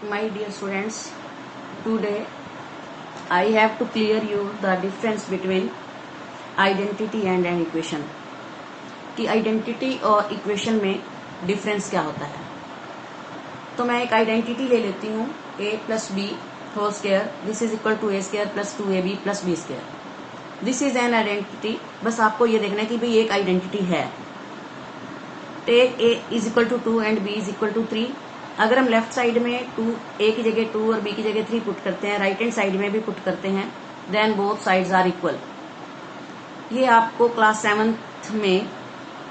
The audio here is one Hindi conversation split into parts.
My dear students, today I have to clear you the difference between identity and an equation. कि आइडेंटिटी और इक्वेशन में डिफरेंस क्या होता है। तो मैं एक आइडेंटिटी ले लेती हूँ a plus B whole square, this is equal to a square plus 2ab plus b square. This is an identity. बस आपको ये देखना है कि भाई एक आइडेंटिटी है। Take a is equal to 2 and b is equal to 3। अगर हम लेफ्ट साइड में a की जगह 2 और b की जगह 3 पुट करते हैं, राइट हैंड साइड में भी पुट करते हैं, then both sides are equal. ये आपको क्लास 7th में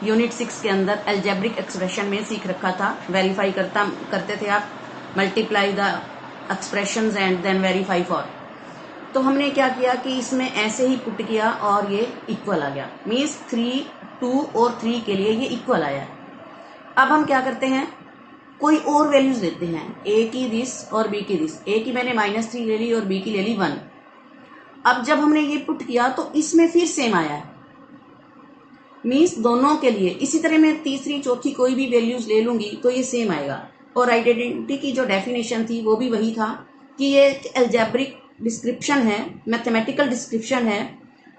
यूनिट 6 के अंदर एल्जेब्रिक एक्सप्रेशन में सीख रखा था। वेरीफाई करते थे आप, multiply the expressions and then verify for. तो हमने क्या किया कि इसमें ऐसे ही पुट किया और ये इक्वल आ गया। मीन्स 3, 2 और 3 के लिए ये इक्वल आया है। अब हम क्या करते हैं, कोई और वैल्यूज लेते हैं, a की दिस और b की दिस। a की मैंने -3 ले ली और b की ले ली 1। अब जब हमने ये पुट किया तो इसमें फिर सेम आया है। मीन्स दोनों के लिए इसी तरह मैं तीसरी चौथी कोई भी वैल्यूज ले लूंगी तो ये सेम आएगा। और आइडेंटिटी की जो डेफिनेशन थी वो भी वही था कि ये एल्जेब्रिक डिस्क्रिप्शन है, मैथमेटिकल डिस्क्रिप्शन है,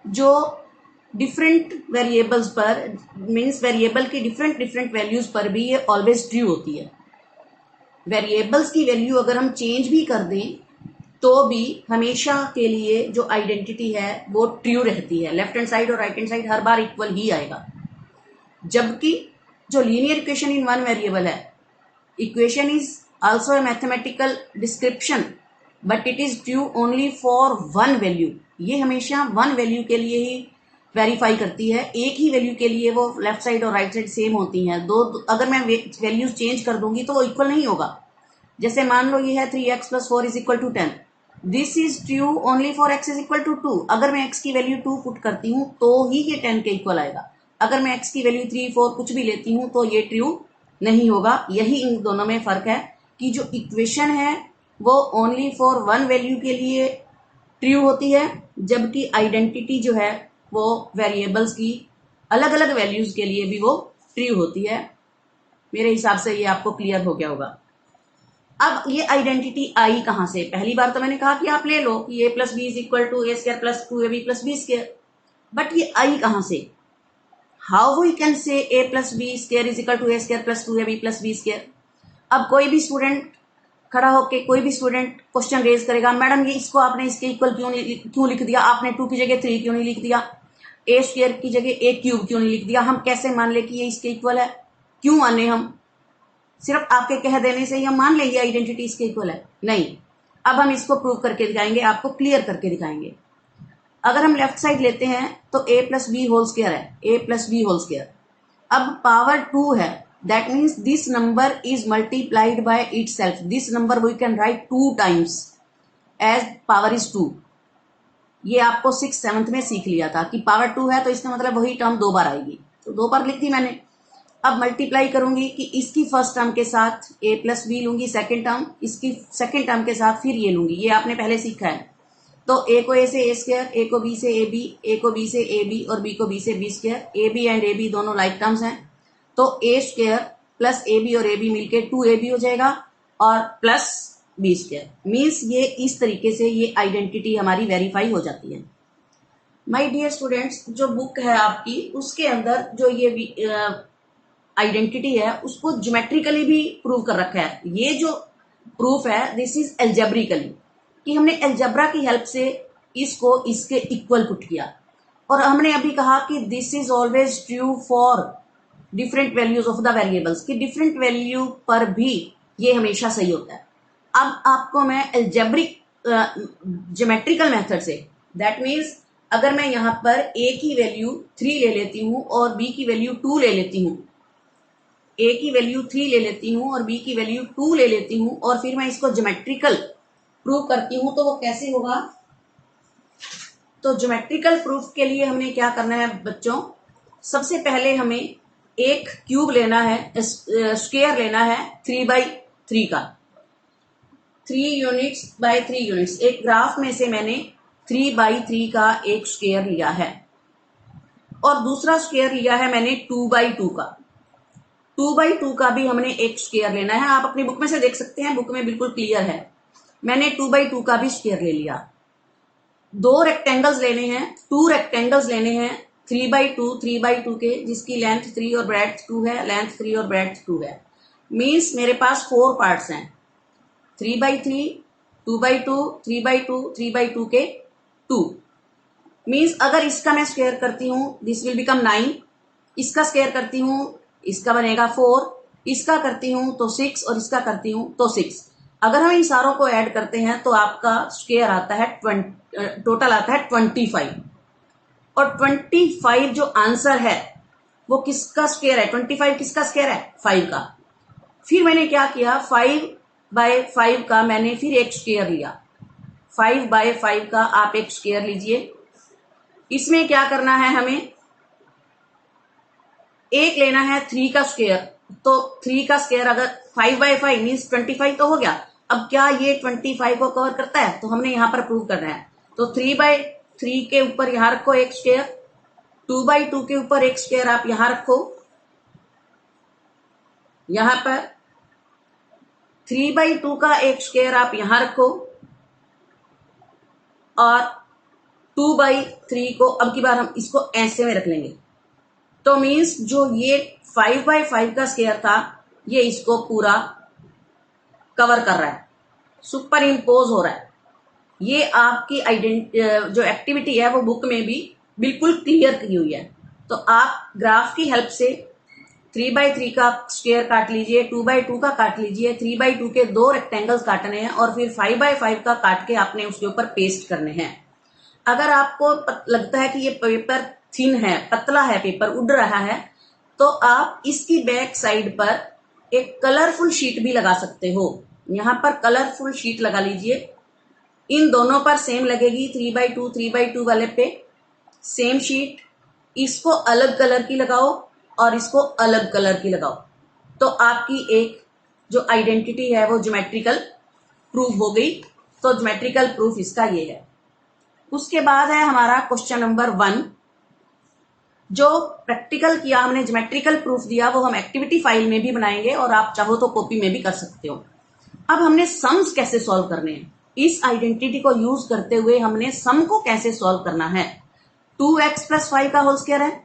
जो डिफरेंट वेरिएबल्स पर, मीन्स वेरिएबल की डिफरेंट वैल्यूज पर भी ये ऑलवेज ट्रू होती है। वेरिएबल्स की वैल्यू अगर हम चेंज भी कर दें तो भी हमेशा के लिए जो आइडेंटिटी है वो ट्रू रहती है। लेफ्ट हैंड साइड और राइट हैंड साइड हर बार इक्वल ही आएगा। जबकि जो linear equation in one variable है, equation is also a mathematical description but it is true only for one value. ये हमेशा वन वैल्यू के लिए ही वेरीफाई करती है। एक ही वैल्यू के लिए वो लेफ्ट साइड और राइट साइड सेम होती हैं। दो अगर मैं वैल्यूज चेंज कर दूंगी तो वो इक्वल नहीं होगा। जैसे मान लो ये है 3x plus 4 is equal to 10। This is true only for x is equal to 2। अगर मैं x की वैल्यू 2 पुट करती हूँ तो ही ये 10 के इक्वल आएगा। अगर मैं x की वैल्यू 3, 4 कुछ भी लेती हूँ तो ये ट्रू नहीं होगा। यही इन दोनों में फर्क है कि जो इक्वेशन है वो ओनली फॉर वन वैल्यू के लिए ट्रू होती है, जबकि आइडेंटिटी जो है वो वेरिएबल्स की अलग अलग वैल्यूज के लिए भी वो ट्रू होती है। मेरे हिसाब से ये आपको क्लियर हो गया होगा। अब ये आइडेंटिटी आई कहां से? पहली बार तो मैंने कहा कि आप ले लो कि a plus B is equal to a square plus 2ab plus b square. But ये आई कहां से? How we can say a plus B square is equal to a square plus 2ab plus b square. अब कोई भी स्टूडेंट खड़ा होके कोई भी स्टूडेंट क्वेश्चन रेज करेगा, मैडम ये इसको आपने इसके इक्वल क्यों लिख दिया? आपने 2 की जगह 3 क्यों नहीं लिख दिया? a स्क्वायर की जगह a क्यूब क्यों नहीं लिख दिया? हम कैसे मान ले कि ये इसके इक्वल है? क्यों माने हम? सिर्फ आपके कह देने से ही हम मान लेंगे आइडेंटिटी इसके इक्वल है? नहीं। अब हम इसको प्रूव करके दिखाएंगे, आपको क्लियर करके दिखाएंगे। अगर हम लेफ्ट साइड लेते हैं तो a plus B whole square है, a plus B whole square. अब पावर 2 है, that means this number is multiplied by itself. This number we can write 2 times as power is 2। ये आपको 6th 7th में सीख लिया था कि पावर 2 है तो इसका मतलब वही टर्म 2 बार आएगी, तो 2 बार लिख दी मैंने। अब मल्टीप्लाई करूंगी कि इसकी फर्स्ट टर्म के साथ a प्लस बी लूंगी, सेकेंड टर्म इसकी सेकेंड टर्म के साथ फिर ये लूंगी। ये आपने पहले सीखा है। तो a को a से a स्क्वायर, a को b से ab, a को b से ab और b को b से b square. ab and ab दोनों लाइक टर्म्स हैं, तो a स्क्वायर प्लस ab और ab मिलके 2ab हो जाएगा और प्लस b स्क्वायर। मीन्स ये इस तरीके से ये आइडेंटिटी हमारी वेरीफाई हो जाती है। माय डियर स्टूडेंट्स, जो बुक है आपकी उसके अंदर जो ये आइडेंटिटी है उसको ज्योमेट्रिकली भी प्रूव कर रखा है। ये जो प्रूफ है दिस इज एल्जेब्रिकली, कि हमने एल्जेब्रा की हेल्प से इसको इसके इक्वल पुट किया। और हमने अभी कहा कि this is always true for different values of the variables, कि डिफरेंट वैल्यू पर भी ये हमेशा सही होता है। अब आपको मैं एल्जेब्रिक ज्योमेट्रिकल मेथड से, दैट मीन्स अगर मैं यहाँ पर a की वैल्यू 3 ले लेती हूँ और b की वैल्यू 2 ले लेती हूँ, a की वैल्यू 3 ले लेती हूँ और b की वैल्यू 2 ले लेती हूँ और फिर मैं इसको ज्योमेट्रिकल प्रूव करती हूँ, तो वो कैसे होगा? तो ज्योमेट्रिकल प्रूफ के लिए हमने क्या करना है बच्चों? सबसे पहले हमें एक क्यूब लेना है, स्क्वायर लेना है 3/3 का, 3 यूनिट्स बाय 3 यूनिट्स। एक ग्राफ में से मैंने 3/3 का एक स्क्वायर लिया है और दूसरा स्क्वायर लिया है मैंने 2/2 का। 2/2 का भी हमने एक स्क्वायर लेना है। आप अपनी बुक में से देख सकते हैं, बुक में बिल्कुल क्लियर है। मैंने 2/2 का भी स्क्वायर ले लिया। 2 रेक्टेंगल्स लेने हैं, 2 रेक्टेंगल्स लेने हैं 3/2 के, जिसकी लेंथ 3 और ब्रेड्थ 2 है, लेंथ 3 और ब्रेड्थ 2 है। मीन्स मेरे पास 4 पार्ट्स हैं, 3/3, 2/2, 3/2, 3/2 के 2। मीन्स अगर इसका मैं स्क्वायर करती हूँ, दिस विल बिकम 9, इसका स्क्वायर करती हूँ, इसका बनेगा 4, इसका करती हूँ तो 6 और इसका करती हूँ तो 6। अगर हम इन सारों को ऐड करते हैं तो आपका स्क्वायर आता है टोटल आता है 25। और 25 जो आंसर है वो किसका स्क्वायर है? 25 किसका स्क्वायर है? 5 का। फिर मैंने क्या किया, 5/5 का मैंने फिर एक स्क्वायर लिया। 5/5 का आप एक स्क्वायर लीजिए। इसमें क्या करना है, हमें एक लेना है 3 का स्क्वायर। तो 3 का स्क्वायर अगर 5/5 मीन्स 25 तो हो गया। अब क्या ये 25 को कवर करता है? तो हमने यहां पर प्रूव करना है। तो 3/3 के ऊपर यहां रखो एक स्क्वायर, 2/2 के ऊपर एक स्क्वायर आप यहां रखो, यहां पर 3/2 का एक स्क्वायर आप यहां रखो, और 2/3 को अब की बार हम इसको ऐसे में रख लेंगे। तो मीन्स जो ये 5/5 का स्क्वायर था, ये इसको पूरा कवर कर रहा है, सुपर इम्पोज हो रहा है। ये आपकी जो एक्टिविटी है वो बुक में भी बिल्कुल क्लियर की हुई है। तो आप ग्राफ की हेल्प से 3/3 का स्क्वायर काट लीजिए, 2/2 का काट लीजिए, 3/2 के 2 रेक्टेंगल्स काटने हैं, और फिर 5/5 का काट के आपने उसके ऊपर पेस्ट करने हैं। अगर आपको लगता है कि ये पेपर थिन है, पतला है, पेपर उड़ रहा है, तो आप इसकी बैक साइड पर एक कलरफुल शीट भी लगा सकते हो। यहां पर कलरफुल शीट लगा लीजिए, इन दोनों पर सेम लगेगी, 3/2 वाले पे सेम शीट। इसको अलग कलर की लगाओ और इसको अलग कलर की लगाओ, तो आपकी एक जो आइडेंटिटी है वो ज्योमेट्रिकल प्रूफ हो गई। तो ज्योमेट्रिकल प्रूफ इसका ये है। उसके बाद है हमारा क्वेश्चन नंबर 1। जो प्रैक्टिकल किया हमने, ज्योमेट्रिकल प्रूफ दिया, वो हम एक्टिविटी फाइल में भी बनाएंगे और आप चाहो तो कॉपी में भी कर सकते हो। अब हमने सम्स कैसे सॉल्व करने हैं, इस आइडेंटिटी को यूज करते हुए हमने सम को कैसे सॉल्व करना है। 2x + 5 का होल स्क्वायर है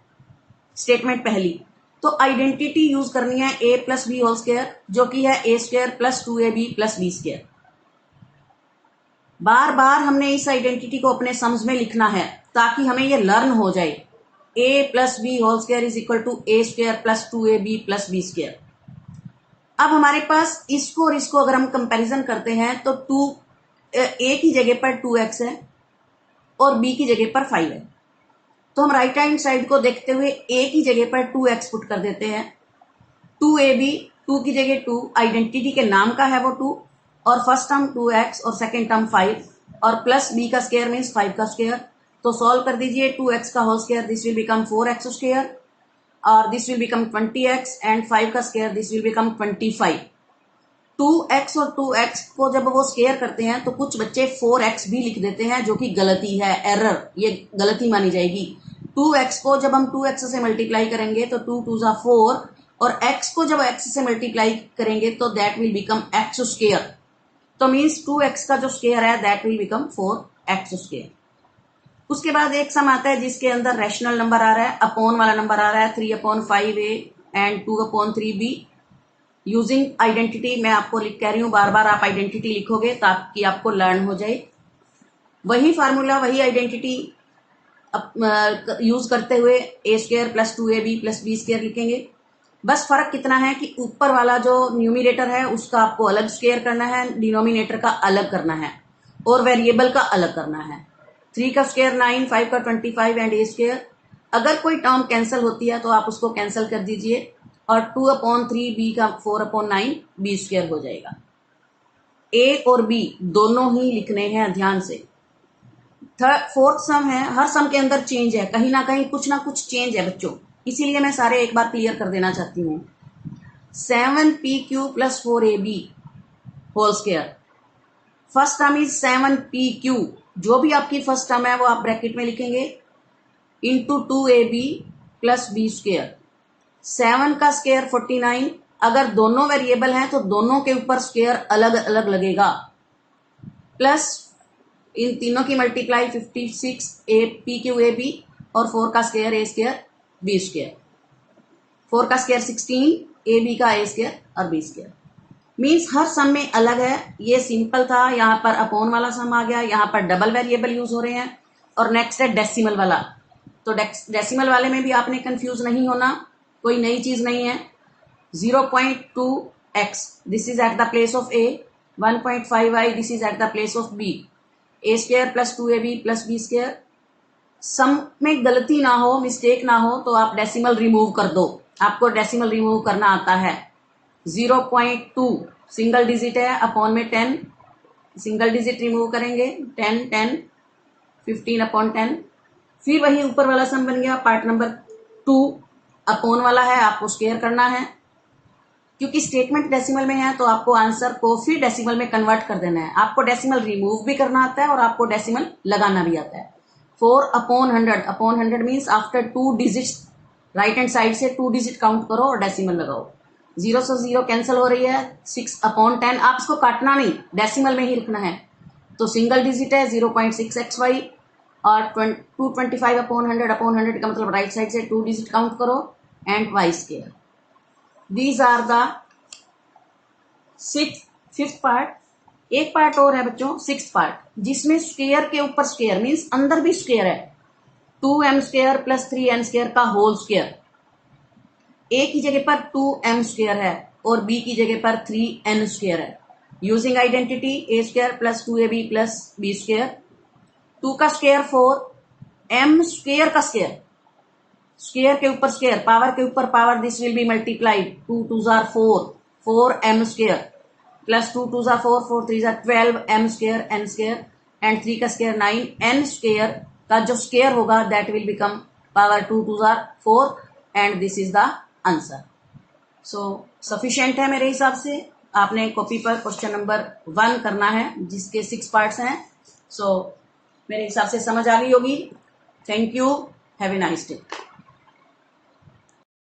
स्टेटमेंट पहली, तो आइडेंटिटी यूज करनी है a + b होल स्क्वायर, जो कि है a² + 2ab + b²। बार बार हमने इस आइडेंटिटी को अपने सम्स में लिखना है ताकि हमें ये लर्न हो जाए। a + b whole square is equal to a² + 2ab + b²। अब हमारे पास इसको और इसको अगर हम कंपैरिजन करते हैं तो a की जगह पर 2x है और b की जगह पर 5 है। तो हम राइट हैंड साइड को देखते हुए a की जगह पर 2x पुट कर देते हैं, 2ab, 2 की जगह 2, आइडेंटिटी के नाम का है वो 2, और फर्स्ट टर्म 2x और सेकेंड टर्म 5, और प्लस b का स्क्वायर मीन्स 5 का स्क्वायर। तो सॉल्व कर दीजिए, 2x का whole square this will become 4x², और this will become 20x, and 5 का square this will become 25। 2x और 2x को जब वो स्क्वायर करते हैं तो कुछ बच्चे 4x भी लिख देते हैं, जो कि गलती है, एरर, ये गलती मानी जाएगी। 2x को जब हम 2x से मल्टीप्लाई करेंगे तो 2 2 4, और x को जब x से मल्टीप्लाई करेंगे तो दैट विल बिकम x²। तो मीन्स 2x का जो स्क्वायर है दैट विल बिकम 4x²। उसके बाद एक सम आता है जिसके अंदर रैशनल नंबर आ रहा है, अपॉन वाला नंबर आ रहा है, 3/5a and 2/3b। Using identity मैं आपको लिख कह रही हूँ, बार बार आप आइडेंटिटी लिखोगे ताकि आपको लर्न हो जाए। वही फार्मूला, वही आइडेंटिटी यूज करते हुए a² + 2ab + b² लिखेंगे। बस फर्क कितना है कि ऊपर वाला जो न्यूमिनेटर है उसका आपको अलग स्क्वायर करना है, डिनोमिनेटर का अलग करना है, और वेरिएबल का अलग करना है। 3 का स्क्वायर 9, 5 का 25 एंड a²। अगर कोई टर्म कैंसिल होती है तो आप उसको कैंसिल कर दीजिए, और 2/3 b का 4/9 b² हो जाएगा। a और b दोनों ही लिखने हैं ध्यान से। फोर्थ सम है, हर सम के अंदर चेंज है, कहीं ना कहीं कुछ ना कुछ चेंज है बच्चों, इसीलिए मैं सारे एक बार क्लियर कर देना चाहती हूँ। 7pq + 4ab whole square, first term is 7pq, जो भी आपकी फर्स्ट टर्म है वो आप ब्रैकेट में लिखेंगे, इंटू 2ab + b²। 7 का स्क्वायर 49। अगर दोनों वेरिएबल हैं तो दोनों के ऊपर स्क्वायर अलग अलग लगेगा, प्लस इन तीनों की multiply 56 A P Q A B और 4 का square A square B square, 4 का स्क्वायर 16 ए बी का ए स्क्वायर और बी स्क्वायर। मीन्स हर सम में अलग है। ये सिंपल था, यहाँ पर अपॉन वाला सम आ गया, यहाँ पर डबल वेरिएबल यूज हो रहे हैं। और नेक्स्ट है डेसिमल वाला। तो डेसिमल वाले में भी आपने कंफ्यूज नहीं होना, कोई नई चीज नहीं है। 0.2x this is at the place of A, 1.5y this is at the place of B, A square plus 2ab plus B square. Sum में गलती ना हो, मिस्टेक ना हो, तो आप डेसिमल रिमूव कर दो। आपको डेसिमल रिमूव करना आता है। 0.2 सिंगल डिजिट है, अपॉन में 10, सिंगल डिजिट रिमूव करेंगे, 10 10 15 अपॉन 10। फिर वही ऊपर वाला सम बन गया, पार्ट नंबर 2 अपॉन वाला है, आपको स्क्वायर करना है। क्योंकि स्टेटमेंट डेसिमल में है तो आपको आंसर को फिर डेसिमल में कन्वर्ट कर देना है। आपको डेसिमल रिमूव भी करना आता है और आपको डेसिमल लगाना भी आता है। 4 upon 100, upon 100 means after 2 digits right hand side से 2 डिजिट काउंट करो और डेसिमल लगाओ। 0 से 0 कैंसिल हो रही है, 6 अपॉन 10। आप इसको काटना नहीं, डेसिमल में ही रखना है। तो सिंगल डिजिट है 0.6xy और 225 अपॉन 100 का मतलब राइट साइड से 2 डिजिट काउंट करो and Y square. These are the 5th part. एक पार्ट और है बच्चों, 6th पार्ट, जिसमें स्क्वायर के ऊपर स्क्वायर मीन्स अंदर भी स्क्वायर है। 2m square plus 3n square का होल स्क्वायर। ए की जगह पर 2m स्क्वायर है और बी की जगह पर 3n स्क्वायर है। Using identity A square plus 2ab plus B square. 2 का स्क्वायर 4, m स्क्वायर का स्क्वायर, स्क्वायर के ऊपर स्क्वायर, पावर के ऊपर power, this will be multiplied. 2 2 जार 4, 4m स्क्वायर प्लस 2 2 जार 4, 4 3 जार 12 m square n square and 3 का स्क्वायर 9 n स्क्वायर का जो स्क्वायर होगा दैट विल बिकम पावर 2 2 जार 4 and this is the answer. So sufficient है मेरे हिसाब से। आपने कॉपी पर क्वेश्चन नंबर 1 करना है जिसके 6 पार्ट्स हैं। सो मेरे हिसाब से समझ आ गई होगी। Thank you, have a nice day.